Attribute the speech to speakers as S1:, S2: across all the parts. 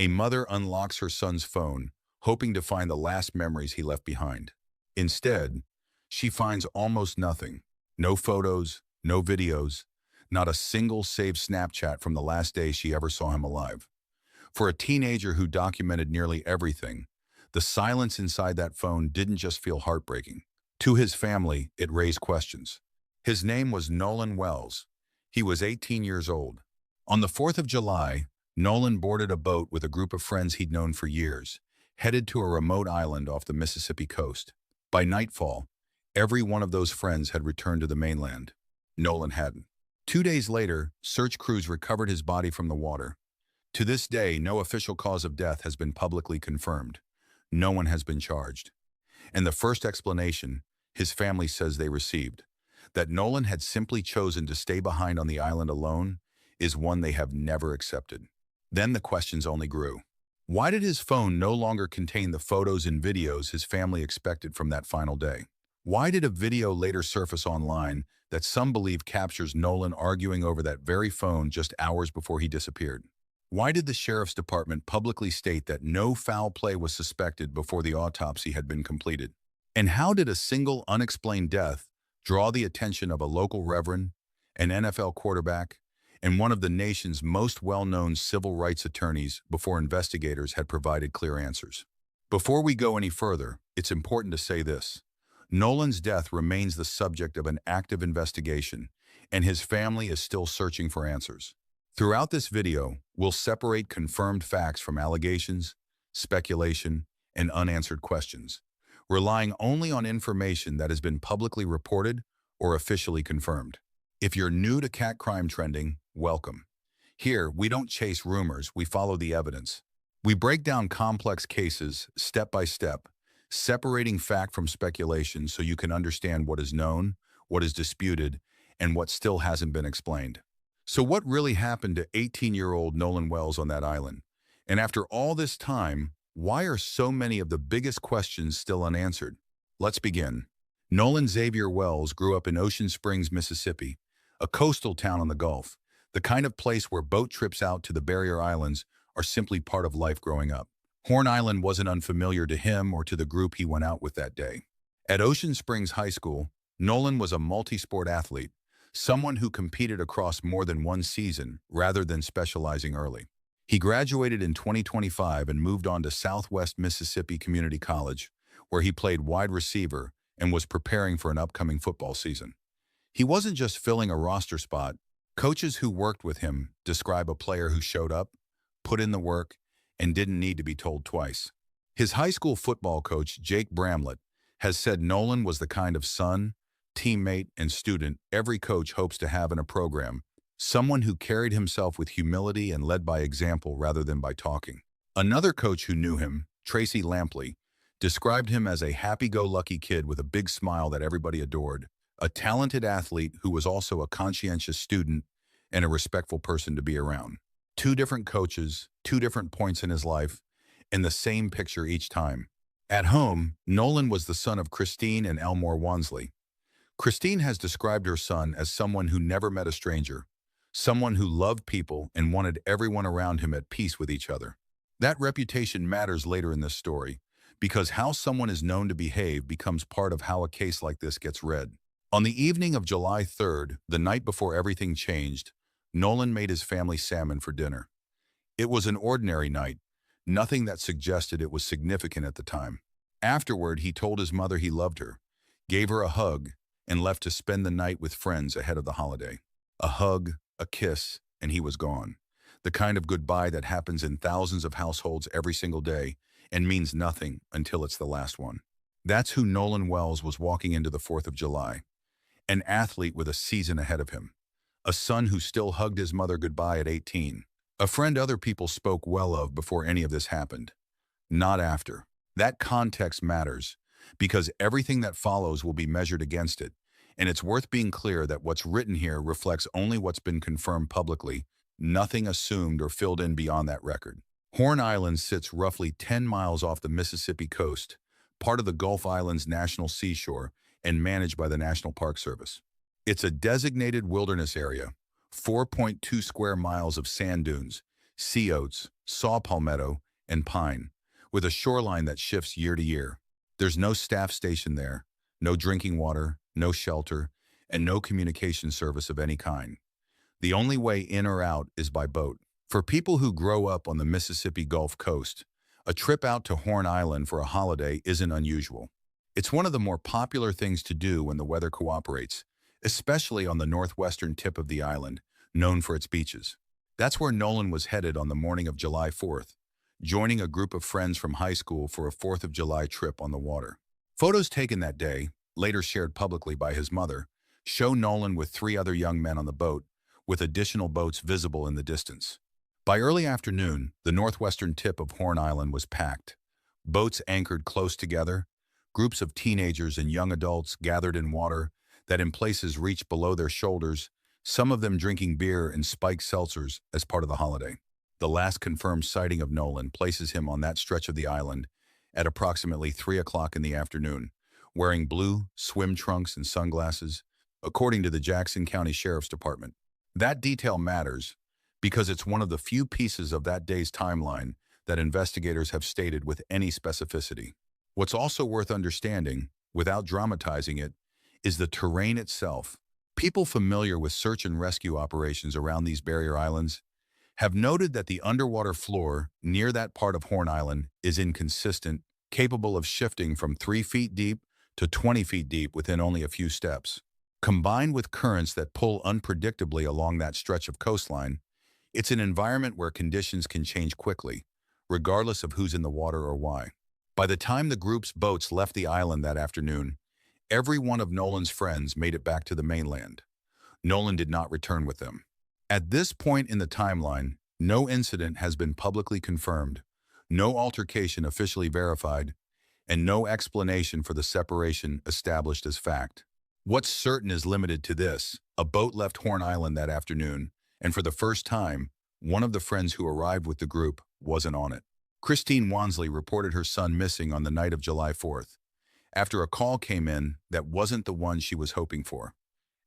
S1: A mother unlocks her son's phone, hoping to find the last memories he left behind. Instead, she finds almost nothing. No photos, no videos, not a single saved Snapchat from the last day she ever saw him alive. For a teenager who documented nearly everything, the silence inside that phone didn't just feel heartbreaking. To his family, it raised questions. His name was Nolan Wells. He was 18 years old. On the 4th of July, Nolan boarded a boat with a group of friends he'd known for years, headed to a remote island off the Mississippi coast. By nightfall, every one of those friends had returned to the mainland. Nolan hadn't. 2 days later, search crews recovered his body from the water. To this day, no official cause of death has been publicly confirmed. No one has been charged. And the first explanation his family says they received, that Nolan had simply chosen to stay behind on the island alone, is one they have never accepted. Then the questions only grew. Why did his phone no longer contain the photos and videos his family expected from that final day? Why did a video later surface online that some believe captures Nolan arguing over that very phone just hours before he disappeared? Why did the sheriff's department publicly state that no foul play was suspected before the autopsy had been completed? And how did a single unexplained death draw the attention of a local reverend, an NFL quarterback, and one of the nation's most well-known civil rights attorneys before investigators had provided clear answers? Before we go any further, it's important to say this. Nolan's death remains the subject of an active investigation, and his family is still searching for answers. Throughout this video, we'll separate confirmed facts from allegations, speculation, and unanswered questions, relying only on information that has been publicly reported or officially confirmed. If you're new to cat crime trending, welcome. Here, we don't chase rumors, we follow the evidence. We break down complex cases step by step, separating fact from speculation so you can understand what is known, what is disputed, and what still hasn't been explained. So what really happened to 18-year-old Nolan Wells on that island? And after all this time, why are so many of the biggest questions still unanswered? Let's begin. Nolan Xavier Wells grew up in Ocean Springs, Mississippi, a coastal town on the Gulf, the kind of place where boat trips out to the barrier islands are simply part of life growing up. Horn Island wasn't unfamiliar to him or to the group he went out with that day. At Ocean Springs High School, Nolan was a multi-sport athlete, someone who competed across more than one season rather than specializing early. He graduated in 2025 and moved on to Southwest Mississippi Community College, where he played wide receiver and was preparing for an upcoming football season. He wasn't just filling a roster spot. Coaches who worked with him describe a player who showed up, put in the work, and didn't need to be told twice. His high school football coach, Jake Bramlett, has said Nolan was the kind of son, teammate, and student every coach hopes to have in a program, someone who carried himself with humility and led by example rather than by talking. Another coach who knew him, Tracy Lampley, described him as a happy-go-lucky kid with a big smile that everybody adored, a talented athlete who was also a conscientious student and a respectful person to be around. Two different coaches, two different points in his life, and the same picture each time. At home, Nolan was the son of Christine and Elmore Wansley. Christine has described her son as someone who never met a stranger, someone who loved people and wanted everyone around him at peace with each other. That reputation matters later in this story, because how someone is known to behave becomes part of how a case like this gets read. On the evening of July 3rd, the night before everything changed, Nolan made his family salmon for dinner. It was an ordinary night, nothing that suggested it was significant at the time. Afterward, he told his mother he loved her, gave her a hug, and left to spend the night with friends ahead of the holiday. A hug, a kiss, and he was gone. The kind of goodbye that happens in thousands of households every single day and means nothing until it's the last one. That's who Nolan Wells was walking into the 4th of July. An athlete with a season ahead of him. A son who still hugged his mother goodbye at 18. A friend other people spoke well of before any of this happened. Not after. That context matters, because everything that follows will be measured against it, and it's worth being clear that what's written here reflects only what's been confirmed publicly, nothing assumed or filled in beyond that record. Horn Island sits roughly 10 miles off the Mississippi coast, part of the Gulf Islands National Seashore, and managed by the National Park Service. It's a designated wilderness area, 4.2 square miles of sand dunes, sea oats, saw palmetto, and pine, with a shoreline that shifts year to year. There's no staff station there, no drinking water, no shelter, and no communication service of any kind. The only way in or out is by boat. For people who grow up on the Mississippi Gulf Coast, a trip out to Horn Island for a holiday isn't unusual. It's one of the more popular things to do when the weather cooperates, especially on the northwestern tip of the island, known for its beaches. That's where Nolan was headed on the morning of July 4th, joining a group of friends from high school for a 4th of July trip on the water. Photos taken that day, later shared publicly by his mother, show Nolan with 3 other young men on the boat, with additional boats visible in the distance. By early afternoon, the northwestern tip of Horn Island was packed. Boats anchored close together, groups of teenagers and young adults gathered in water that in places reached below their shoulders, some of them drinking beer and spiked seltzers as part of the holiday. The last confirmed sighting of Nolan places him on that stretch of the island at approximately 3 o'clock in the afternoon, wearing blue swim trunks and sunglasses, according to the Jackson County Sheriff's Department. That detail matters because it's one of the few pieces of that day's timeline that investigators have stated with any specificity. What's also worth understanding, without dramatizing it, is the terrain itself. People familiar with search and rescue operations around these barrier islands have noted that the underwater floor near that part of Horn Island is inconsistent, capable of shifting from 3 feet deep to 20 feet deep within only a few steps. Combined with currents that pull unpredictably along that stretch of coastline, it's an environment where conditions can change quickly, regardless of who's in the water or why. By the time the group's boats left the island that afternoon, every one of Nolan's friends made it back to the mainland. Nolan did not return with them. At this point in the timeline, no incident has been publicly confirmed, no altercation officially verified, and no explanation for the separation established as fact. What's certain is limited to this: a boat left Horn Island that afternoon, and for the first time, one of the friends who arrived with the group wasn't on it. Christine Wansley reported her son missing on the night of July 4th, after a call came in that wasn't the one she was hoping for.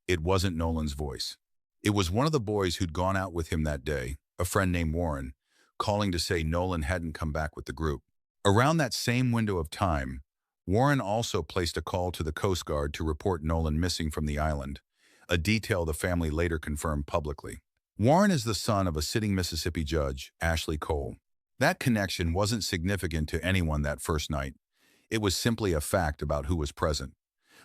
S1: It wasn't Nolan's voice. It was one of the boys who'd gone out with him that day, a friend named Warren, calling to say Nolan hadn't come back with the group. Around that same window of time, Warren also placed a call to the Coast Guard to report Nolan missing from the island, a detail the family later confirmed publicly. Warren is the son of a sitting Mississippi judge, Ashley Cole. That connection wasn't significant to anyone that first night. It was simply a fact about who was present.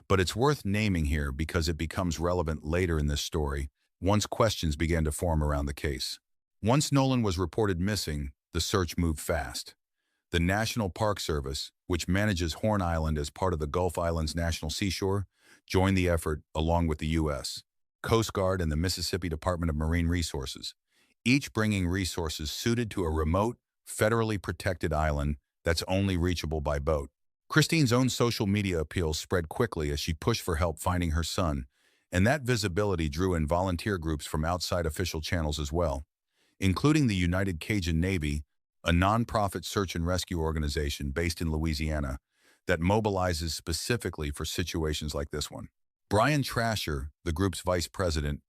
S1: But it's worth naming here because it becomes relevant later in this story, once questions began to form around the case. Once Nolan was reported missing, the search moved fast. The National Park Service, which manages Horn Island as part of the Gulf Islands National Seashore, joined the effort along with the U.S. Coast Guard and the Mississippi Department of Marine Resources, each bringing resources suited to a remote, federally protected island that's only reachable by boat. Christine's own social media appeals spread quickly as she pushed for help finding her son, and that visibility drew in volunteer groups from outside official channels as well, including the United Cajun Navy, a nonprofit search and rescue organization based in Louisiana that mobilizes specifically for situations like this one. Brian Trasher, the group's vice president,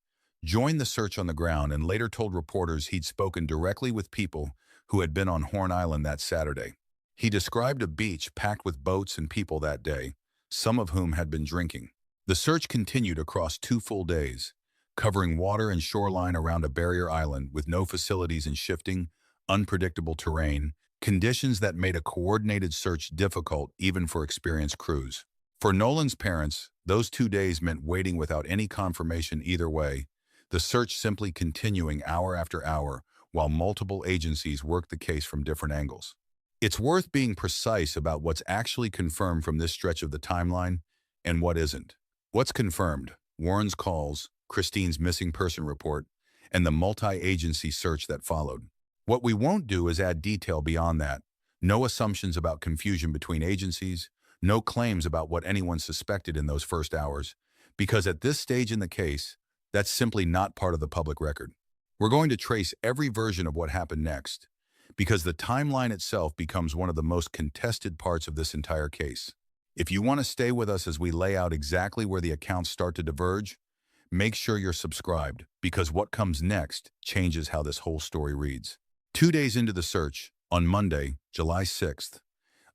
S1: joined the search on the ground and later told reporters he'd spoken directly with people who had been on Horn Island that Saturday. He described a beach packed with boats and people that day, some of whom had been drinking. The search continued across 2 full days, covering water and shoreline around a barrier island with no facilities and shifting, unpredictable terrain, conditions that made a coordinated search difficult even for experienced crews. For Nolan's parents, those 2 days meant waiting without any confirmation either way, the search simply continuing hour after hour while multiple agencies worked the case from different angles. It's worth being precise about what's actually confirmed from this stretch of the timeline and what isn't. What's confirmed: Warren's calls, Christine's missing person report, and the multi-agency search that followed. What we won't do is add detail beyond that. No assumptions about confusion between agencies, no claims about what anyone suspected in those first hours, because at this stage in the case, that's simply not part of the public record. We're going to trace every version of what happened next, because the timeline itself becomes one of the most contested parts of this entire case. If you want to stay with us as we lay out exactly where the accounts start to diverge, make sure you're subscribed, because what comes next changes how this whole story reads. 2 days into the search, on Monday, July 6th,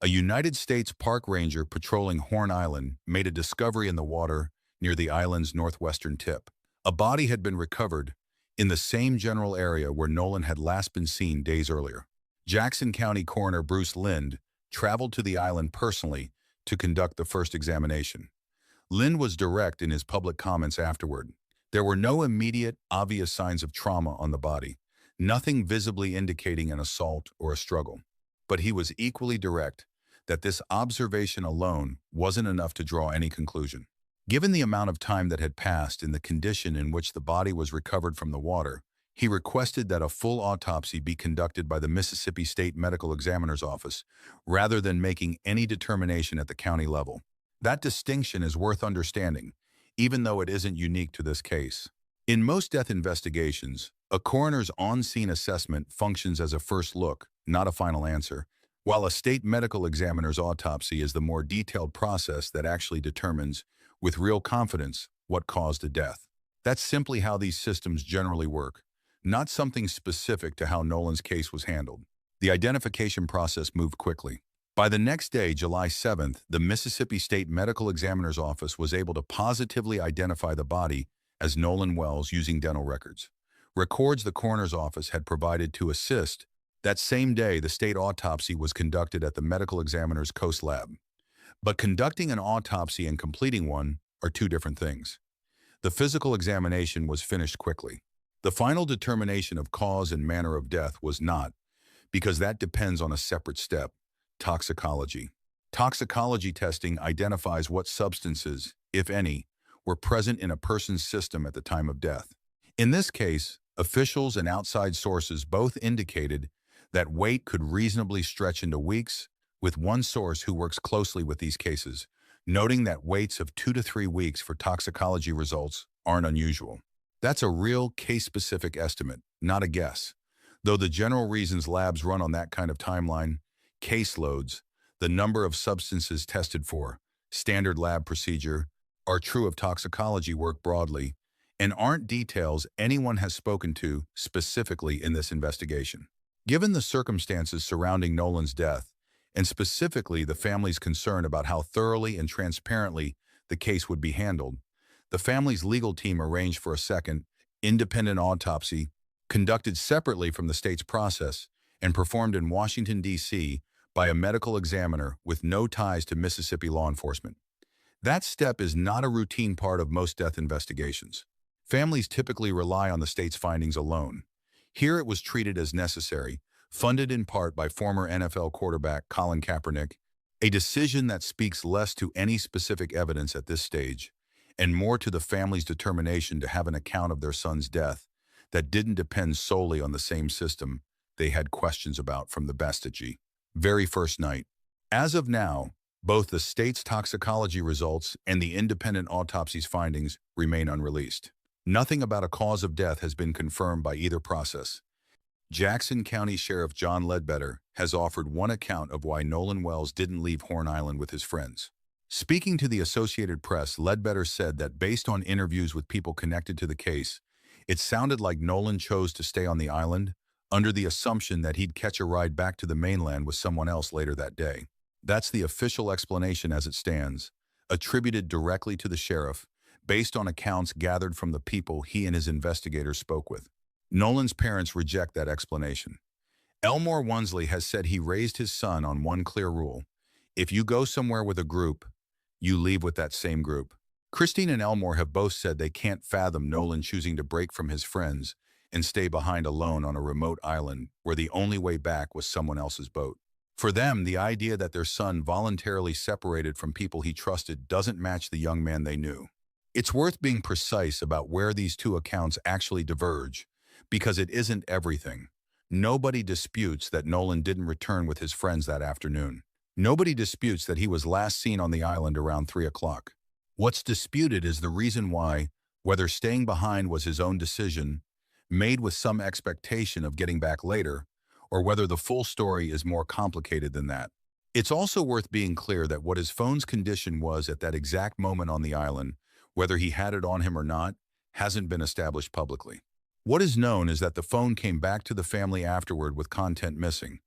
S1: a United States park ranger patrolling Horn Island made a discovery in the water near the island's northwestern tip. A body had been recovered in the same general area where Nolan had last been seen days earlier. Jackson County Coroner Bruce Lind traveled to the island personally to conduct the first examination. Lind was direct in his public comments afterward. There were no immediate, obvious signs of trauma on the body, nothing visibly indicating an assault or a struggle. But he was equally direct that this observation alone wasn't enough to draw any conclusion. Given the amount of time that had passed and the condition in which the body was recovered from the water, he requested that a full autopsy be conducted by the Mississippi State Medical Examiner's Office, rather than making any determination at the county level. That distinction is worth understanding, even though it isn't unique to this case. In most death investigations, a coroner's on-scene assessment functions as a first look, not a final answer, while a state medical examiner's autopsy is the more detailed process that actually determines, with real confidence, what caused the death. That's simply how these systems generally work, not something specific to how Nolan's case was handled. The identification process moved quickly. By the next day, July 7th, the Mississippi State Medical Examiner's Office was able to positively identify the body as Nolan Wells using dental records. Records the coroner's office had provided to assist. That same day, the state autopsy was conducted at the medical examiner's Coast Lab. But conducting an autopsy and completing one are two different things. The physical examination was finished quickly. The final determination of cause and manner of death was not, because that depends on a separate step: toxicology. Toxicology testing identifies what substances, if any, were present in a person's system at the time of death. In this case, officials and outside sources both indicated that wait could reasonably stretch into weeks, with one source who works closely with these cases noting that waits of 2 to 3 weeks for toxicology results aren't unusual. That's a real case-specific estimate, not a guess. Though the general reasons labs run on that kind of timeline, caseloads, the number of substances tested for, standard lab procedure, are true of toxicology work broadly, and aren't details anyone has spoken to specifically in this investigation. Given the circumstances surrounding Nolan's death, and specifically the family's concern about how thoroughly and transparently the case would be handled, the family's legal team arranged for a second, independent autopsy, conducted separately from the state's process and performed in Washington, D.C. by a medical examiner with no ties to Mississippi law enforcement. That step is not a routine part of most death investigations. Families typically rely on the state's findings alone. Here it was treated as necessary, funded in part by former NFL quarterback Colin Kaepernick, a decision that speaks less to any specific evidence at this stage, and more to the family's determination to have an account of their son's death that didn't depend solely on the same system they had questions about from the Bastigi very first night. As of now, both the state's toxicology results and the independent autopsy's findings remain unreleased. Nothing about a cause of death has been confirmed by either process. Jackson County Sheriff John Ledbetter has offered one account of why Nolan Wells didn't leave Horn Island with his friends. Speaking to the Associated Press, Ledbetter said that based on interviews with people connected to the case, it sounded like Nolan chose to stay on the island under the assumption that he'd catch a ride back to the mainland with someone else later that day. That's the official explanation as it stands, attributed directly to the sheriff, based on accounts gathered from the people he and his investigators spoke with. Nolan's parents reject that explanation. Elmore Wonsley has said he raised his son on one clear rule: if you go somewhere with a group, you leave with that same group. Christine and Elmore have both said they can't fathom Nolan choosing to break from his friends and stay behind alone on a remote island where the only way back was someone else's boat. For them, the idea that their son voluntarily separated from people he trusted doesn't match the young man they knew. It's worth being precise about where these two accounts actually diverge, because it isn't everything. Nobody disputes that Nolan didn't return with his friends that afternoon. Nobody disputes that he was last seen on the island around 3 o'clock. What's disputed is the reason why, whether staying behind was his own decision, made with some expectation of getting back later, or whether the full story is more complicated than that. It's also worth being clear that what his phone's condition was at that exact moment on the island, whether he had it on him or not, hasn't been established publicly. What is known is that the phone came back to the family afterward with content missing.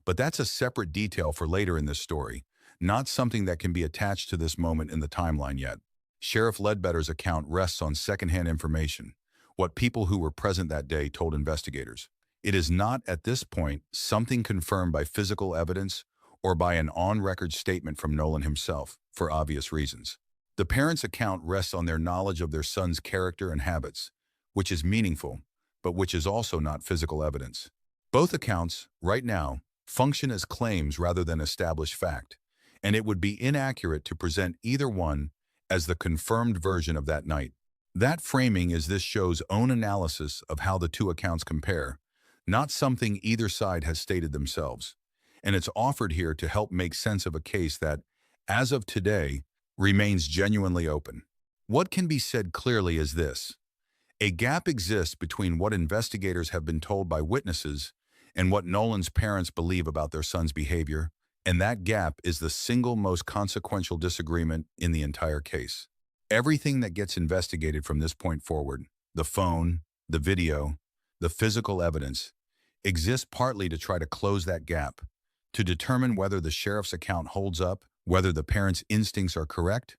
S1: But that's a separate detail for later in this story, not something that can be attached to this moment in the timeline yet. Sheriff Ledbetter's account rests on secondhand information, what people who were present that day told investigators. It is not, at this point, something confirmed by physical evidence or by an on-record statement from Nolan himself, for obvious reasons. The parents' account rests on their knowledge of their son's character and habits, which is meaningful, but which is also not physical evidence. Both accounts, right now, function as claims rather than established fact, and it would be inaccurate to present either one as the confirmed version of that night. That framing is this show's own analysis of how the two accounts compare, not something either side has stated themselves. And it's offered here to help make sense of a case that, as of today, remains genuinely open. What can be said clearly is this: a gap exists between what investigators have been told by witnesses and what Nolan's parents believe about their son's behavior, and that gap is the single most consequential disagreement in the entire case. Everything that gets investigated from this point forward, the phone, the video, the physical evidence, exists partly to try to close that gap, to determine whether the sheriff's account holds up, whether the parents' instincts are correct,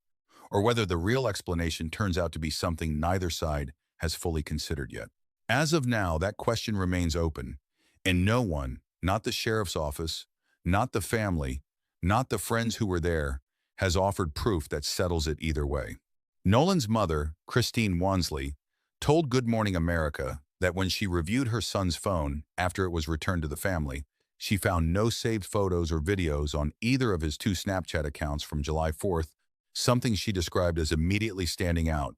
S1: or whether the real explanation turns out to be something neither side has fully considered yet. As of now, that question remains open, and no one, not the sheriff's office, not the family, not the friends who were there, has offered proof that settles it either way. Nolan's mother, Christine Wansley, told Good Morning America that when she reviewed her son's phone after it was returned to the family, she found no saved photos or videos on either of his two Snapchat accounts from July 4th, something she described as immediately standing out,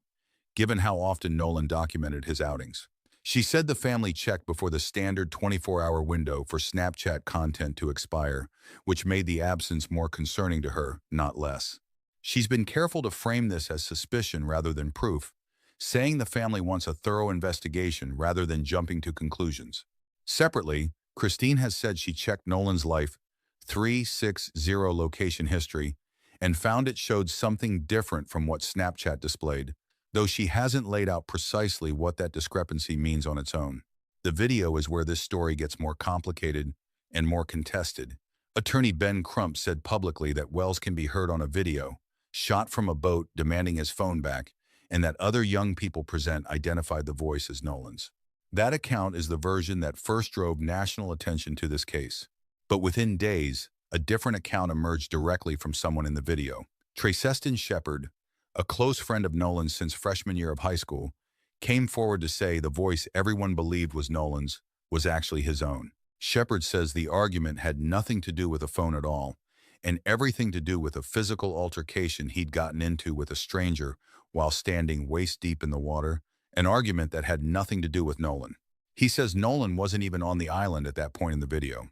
S1: given how often Nolan documented his outings. She said the family checked before the standard 24-hour window for Snapchat content to expire, which made the absence more concerning to her, not less. She's been careful to frame this as suspicion rather than proof, saying the family wants a thorough investigation rather than jumping to conclusions. Separately, Christine has said she checked Nolan's Life 360 location history and found it showed something different from what Snapchat displayed, though she hasn't laid out precisely what that discrepancy means on its own. The video is where this story gets more complicated and more contested. Attorney Ben Crump said publicly that Wells can be heard on a video, shot from a boat demanding his phone back, and that other young people present identified the voice as Nolan's. That account is the version that first drove national attention to this case. But within days, a different account emerged directly from someone in the video. Traceston Shepard, a close friend of Nolan's since freshman year of high school, came forward to say the voice everyone believed was Nolan's was actually his own. Shepard says the argument had nothing to do with a phone at all, and everything to do with a physical altercation he'd gotten into with a stranger while standing waist-deep in the water, an argument that had nothing to do with Nolan. He says Nolan wasn't even on the island at that point in the video.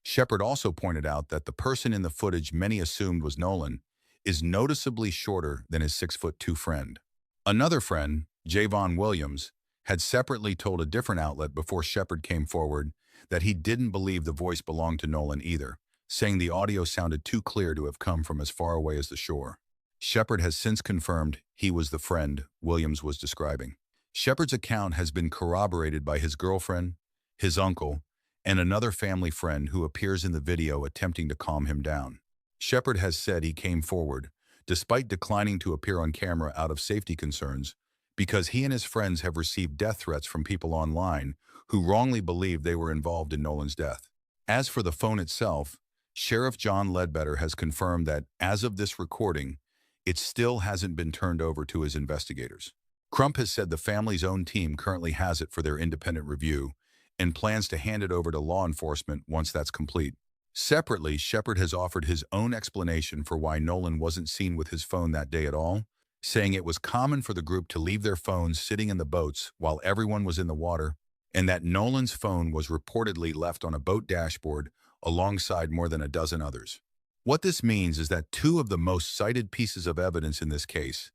S1: Shepard also pointed out that the person in the footage many assumed was Nolan is noticeably shorter than his 6'2" friend. Another friend, Javon Williams, had separately told a different outlet before Shepard came forward that he didn't believe the voice belonged to Nolan either, saying the audio sounded too clear to have come from as far away as the shore. Shepard has since confirmed he was the friend Williams was describing. Shepard's account has been corroborated by his girlfriend, his uncle, and another family friend who appears in the video attempting to calm him down. Shepard has said he came forward, despite declining to appear on camera out of safety concerns, because he and his friends have received death threats from people online who wrongly believe they were involved in Nolan's death. As for the phone itself, Sheriff John Ledbetter has confirmed that, as of this recording, it still hasn't been turned over to his investigators. Crump has said the family's own team currently has it for their independent review and plans to hand it over to law enforcement once that's complete. Separately, Shepard has offered his own explanation for why Nolan wasn't seen with his phone that day at all, saying it was common for the group to leave their phones sitting in the boats while everyone was in the water, and that Nolan's phone was reportedly left on a boat dashboard alongside more than a dozen others. What this means is that two of the most cited pieces of evidence in this case,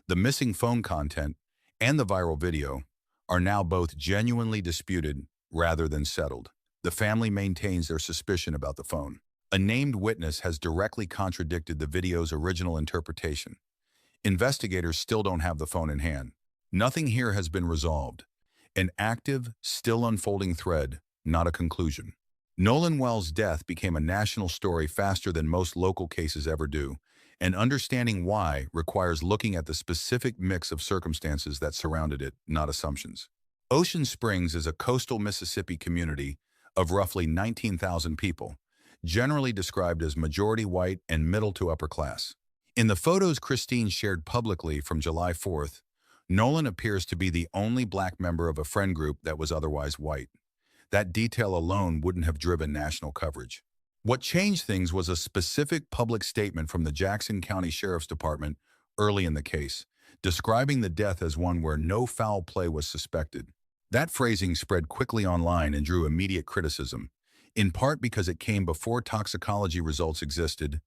S1: the missing phone content and the viral video, are now both genuinely disputed rather than settled. The family maintains their suspicion about the phone. A named witness has directly contradicted the video's original interpretation. Investigators still don't have the phone in hand. Nothing here has been resolved, An active, still unfolding thread, not a conclusion. Nolan Wells' death became a national story faster than most local cases ever do, and understanding why requires looking at the specific mix of circumstances that surrounded it, not assumptions. Ocean Springs is a coastal Mississippi community of roughly 19,000 people, generally described as majority white and middle to upper class. In the photos Christine shared publicly from July 4th, Nolan appears to be the only black member of a friend group that was otherwise white. That detail alone wouldn't have driven national coverage. What changed things was a specific public statement from the Jackson County Sheriff's Department early in the case, describing the death as one where no foul play was suspected. That phrasing spread quickly online and drew immediate criticism, in part because it came before toxicology results existed,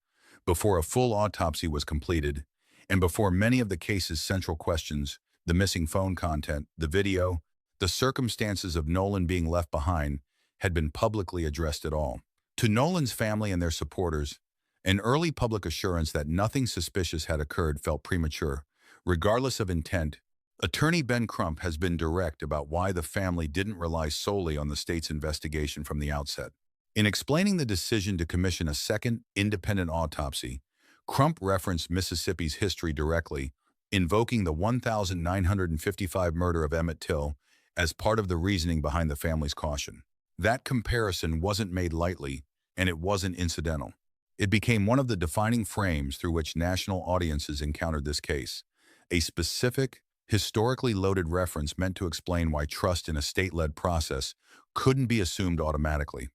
S1: before a full autopsy was completed, and before many of the case's central questions, the missing phone content, the video, the circumstances of Nolan being left behind, had been publicly addressed at all. To Nolan's family and their supporters, an early public assurance that nothing suspicious had occurred felt premature. Regardless of intent, Attorney Ben Crump has been direct about why the family didn't rely solely on the state's investigation from the outset. In explaining the decision to commission a second, independent autopsy, Crump referenced Mississippi's history directly, invoking the 1955 murder of Emmett Till as part of the reasoning behind the family's caution. That comparison wasn't made lightly, and it wasn't incidental. It became one of the defining frames through which national audiences encountered this case, a specific, historically loaded reference meant to explain why trust in a state-led process couldn't be assumed automatically,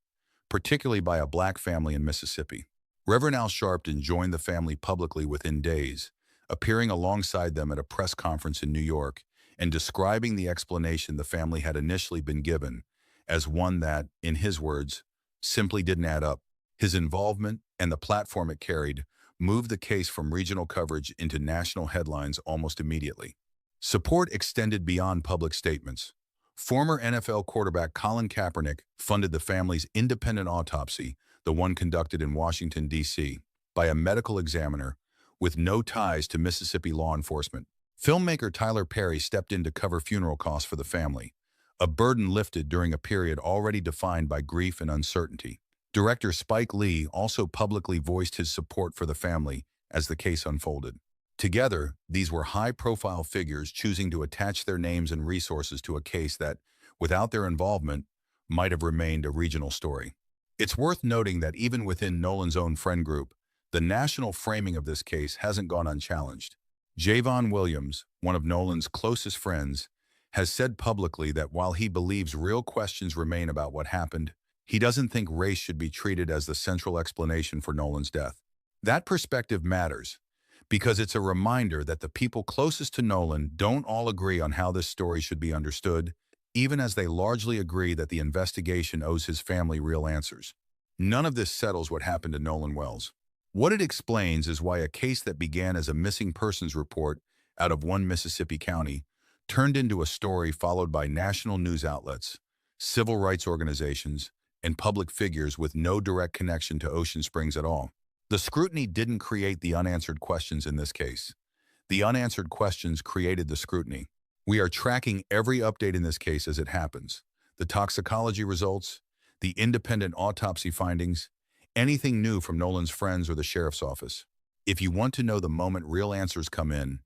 S1: particularly by a black family in Mississippi. Reverend Al Sharpton joined the family publicly within days, appearing alongside them at a press conference in New York and describing the explanation the family had initially been given as one that, in his words, simply didn't add up. His involvement and the platform it carried moved the case from regional coverage into national headlines almost immediately. Support extended beyond public statements. Former NFL quarterback Colin Kaepernick funded the family's independent autopsy, the one conducted in Washington, D.C., by a medical examiner with no ties to Mississippi law enforcement. Filmmaker Tyler Perry stepped in to cover funeral costs for the family, a burden lifted during a period already defined by grief and uncertainty. Director Spike Lee also publicly voiced his support for the family as the case unfolded. Together, these were high-profile figures choosing to attach their names and resources to a case that, without their involvement, might have remained a regional story. It's worth noting that even within Nolan's own friend group, the national framing of this case hasn't gone unchallenged. Javon Williams, one of Nolan's closest friends, has said publicly that while he believes real questions remain about what happened, he doesn't think race should be treated as the central explanation for Nolan's death. That perspective matters, because it's a reminder that the people closest to Nolan don't all agree on how this story should be understood, even as they largely agree that the investigation owes his family real answers. None of this settles what happened to Nolan Wells. What it explains is why a case that began as a missing persons report out of one Mississippi county turned into a story followed by national news outlets, civil rights organizations, and public figures with no direct connection to Ocean Springs at all. The scrutiny didn't create the unanswered questions in this case. The unanswered questions created the scrutiny. We are tracking every update in this case as it happens. The toxicology results, the independent autopsy findings, anything new from Nolan's friends or the sheriff's office. If you want to know the moment real answers come in,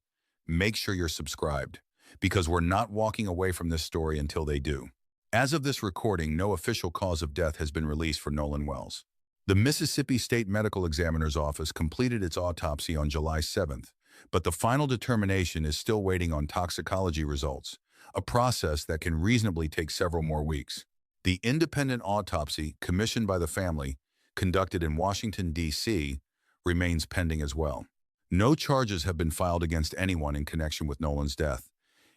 S1: make sure you're subscribed, because we're not walking away from this story until they do. As of this recording, no official cause of death has been released for Nolan Wells. The Mississippi State Medical Examiner's Office completed its autopsy on July 7th, but the final determination is still waiting on toxicology results, a process that can reasonably take several more weeks. The independent autopsy, commissioned by the family, conducted in Washington, D.C., remains pending as well. No charges have been filed against anyone in connection with Nolan's death,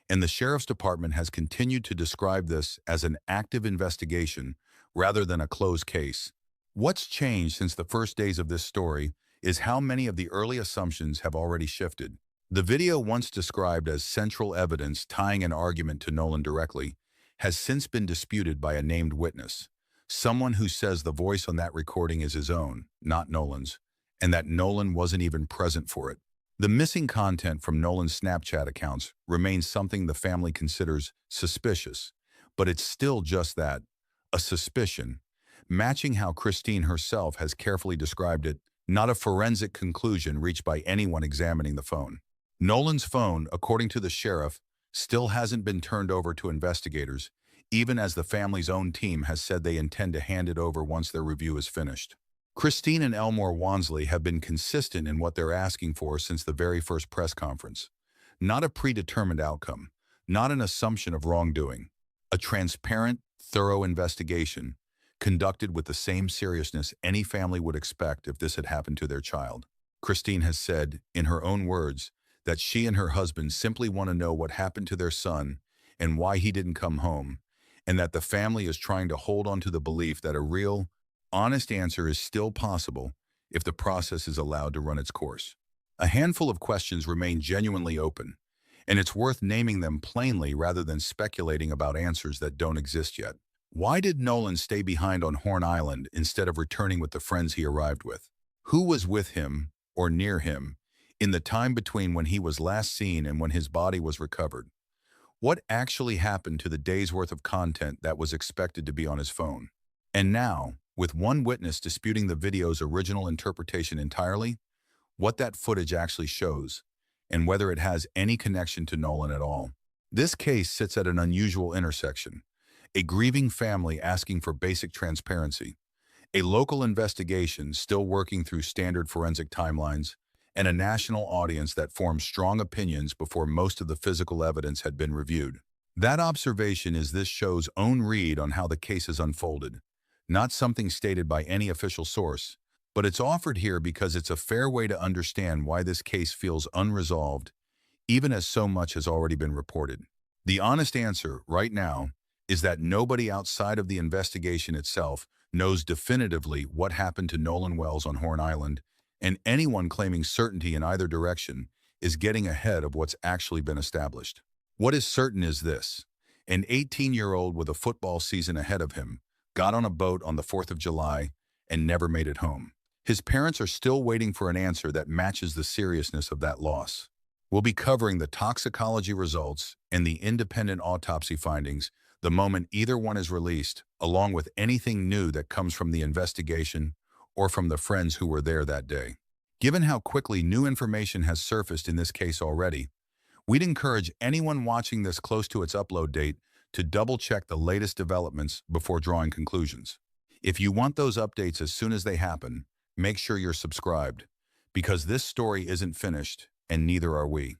S1: and the Sheriff's Department has continued to describe this as an active investigation rather than a closed case. What's changed since the first days of this story is how many of the early assumptions have already shifted. The video once described as central evidence tying an argument to Nolan directly has since been disputed by a named witness, someone who says the voice on that recording is his own, not Nolan's, and that Nolan wasn't even present for it. The missing content from Nolan's Snapchat accounts remains something the family considers suspicious, But it's still just that, a suspicion, matching how Christine herself has carefully described it, not a forensic conclusion reached by anyone examining the phone. Nolan's phone, according to the sheriff, still hasn't been turned over to investigators, even as the family's own team has said they intend to hand it over once their review is finished. Christine and Elmore Wansley have been consistent in what they're asking for since the very first press conference. Not a predetermined outcome, not an assumption of wrongdoing. A transparent, thorough investigation, conducted with the same seriousness any family would expect if this had happened to their child. Christine has said, in her own words, that she and her husband simply want to know what happened to their son and why he didn't come home, and that the family is trying to hold on to the belief that a real, honest answer is still possible if the process is allowed to run its course. A handful of questions remain genuinely open, and it's worth naming them plainly rather than speculating about answers that don't exist yet. Why did Nolan stay behind on Horn Island instead of returning with the friends he arrived with? Who was with him, or near him, in the time between when he was last seen and when his body was recovered? What actually happened to the day's worth of content that was expected to be on his phone? And now, with one witness disputing the video's original interpretation entirely, what that footage actually shows, and whether it has any connection to Nolan at all. This case sits at an unusual intersection. A grieving family asking for basic transparency, a local investigation still working through standard forensic timelines, and a national audience that formed strong opinions before most of the physical evidence had been reviewed. That observation is this show's own read on how the case has unfolded, not something stated by any official source, but it's offered here because it's a fair way to understand why this case feels unresolved, even as so much has already been reported. The honest answer, right now, is that nobody outside of the investigation itself knows definitively what happened to Nolan Wells on Horn Island, and anyone claiming certainty in either direction is getting ahead of what's actually been established. What is certain is this: an 18-year-old with a football season ahead of him got on a boat on the 4th of July and never made it home. His parents are still waiting for an answer that matches the seriousness of that loss. We'll be covering the toxicology results and the independent autopsy findings the moment either one is released, along with anything new that comes from the investigation or from the friends who were there that day. Given how quickly new information has surfaced in this case already, we'd encourage anyone watching this close to its upload date to double-check the latest developments before drawing conclusions. If you want those updates as soon as they happen, make sure you're subscribed, because this story isn't finished, and neither are we.